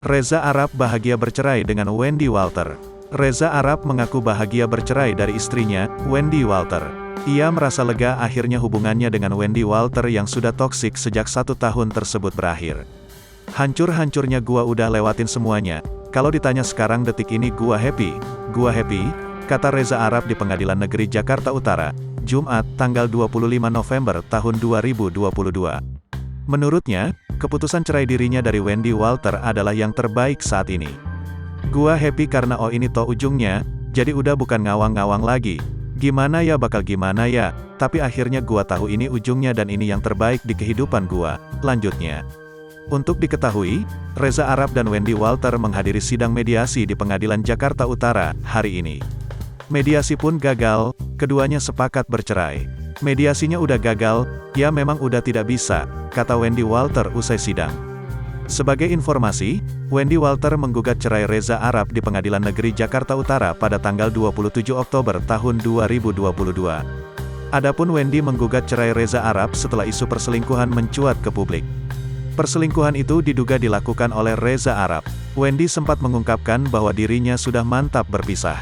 Reza Arab bahagia bercerai dengan Wendy Walter. Reza Arab mengaku bahagia bercerai dari istrinya, Wendy Walter. Ia merasa lega akhirnya hubungannya dengan Wendy Walter yang sudah toksik sejak 1 tahun tersebut berakhir. Hancur-hancurnya gua udah lewatin semuanya. Kalau ditanya sekarang detik ini gua happy, kata Reza Arab di Pengadilan Negeri Jakarta Utara, Jumat, tanggal 25 November tahun 2022. Menurutnya, keputusan cerai dirinya dari Wendy Walter adalah yang terbaik saat ini. Gua happy karena ini toh ujungnya, jadi udah bukan ngawang-ngawang lagi. Gimana ya bakal gimana ya, tapi akhirnya gua tahu ini ujungnya dan ini yang terbaik di kehidupan gua, lanjutnya. Untuk diketahui, Reza Arab dan Wendy Walter menghadiri sidang mediasi di Pengadilan Jakarta Utara hari ini. Mediasi pun gagal, keduanya sepakat bercerai. Mediasinya udah gagal, ya memang udah tidak bisa, kata Wendy Walter usai sidang. Sebagai informasi, Wendy Walter menggugat cerai Reza Arab di Pengadilan Negeri Jakarta Utara pada tanggal 27 Oktober tahun 2022. Adapun Wendy menggugat cerai Reza Arab setelah isu perselingkuhan mencuat ke publik. Perselingkuhan itu diduga dilakukan oleh Reza Arab. Wendy sempat mengungkapkan bahwa dirinya sudah mantap berpisah.